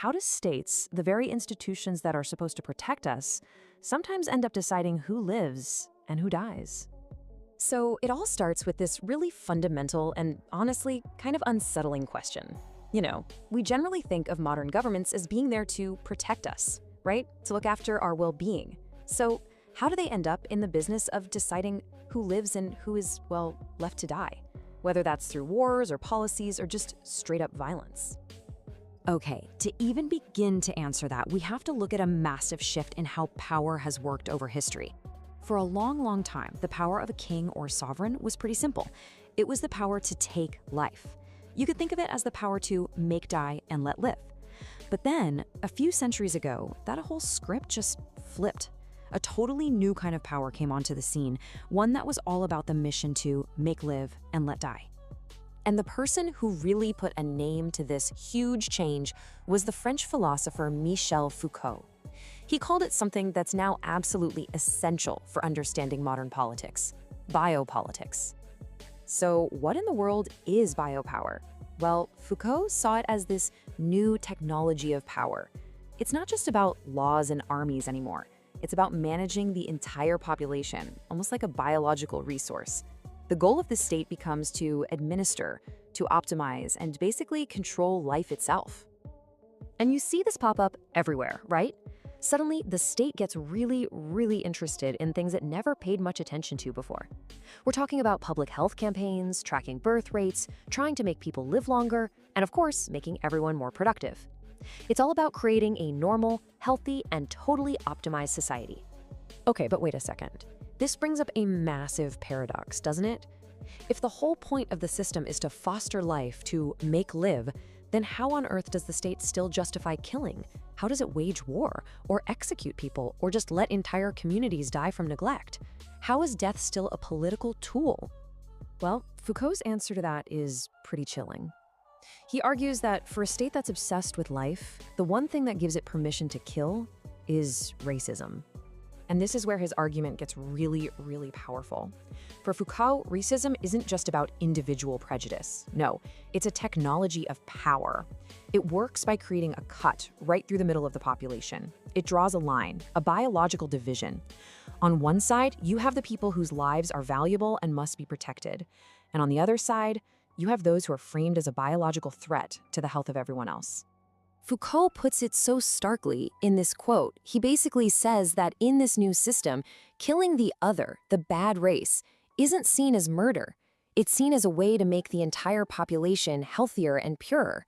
how do states, the very institutions that are supposed to protect us, sometimes end up deciding who lives and who dies? So it all starts with this really fundamental and honestly kind of unsettling question. We generally think of modern governments as being there to protect us, right? To look after our well-being. So how do they end up in the business of deciding who lives and who is, well, left to die? Whether that's through wars or policies or just straight up violence. Okay, to even begin to answer that, we have to look at a massive shift in how power has worked over history. For a long, long time, the power of a king or sovereign was pretty simple. It was the power to take life. You could think of it as the power to make, die, and let live. But then, a few centuries ago, that whole script just flipped. A totally new kind of power came onto the scene, one that was all about the mission to make, live, and let die. And the person who really put a name to this huge change was the French philosopher Michel Foucault. He called it something that's now absolutely essential for understanding modern politics: biopolitics. So what in the world is biopower? Well, Foucault saw it as this new technology of power. It's not just about laws and armies anymore. It's about managing the entire population, almost like a biological resource. The goal of the state becomes to administer, to optimize, and basically control life itself. And you see this pop up everywhere, right? Suddenly, the state gets really, really interested in things it never paid much attention to before. We're talking about public health campaigns, tracking birth rates, trying to make people live longer, and of course, making everyone more productive. It's all about creating a normal, healthy, and totally optimized society. Okay, but wait a second. This brings up a massive paradox, doesn't it? If the whole point of the system is to foster life, to make live, then how on earth does the state still justify killing? How does it wage war, or execute people, or just let entire communities die from neglect? How is death still a political tool? Well, Foucault's answer to that is pretty chilling. He argues that for a state that's obsessed with life, the one thing that gives it permission to kill is racism. And this is where his argument gets really, really powerful. For Foucault, racism isn't just about individual prejudice. No, it's a technology of power. It works by creating a cut right through the middle of the population. It draws a line, a biological division. On one side, you have the people whose lives are valuable and must be protected. And on the other side, you have those who are framed as a biological threat to the health of everyone else. Foucault puts it so starkly in this quote. He basically says that in this new system, killing the other, the bad race, isn't seen as murder. It's seen as a way to make the entire population healthier and purer.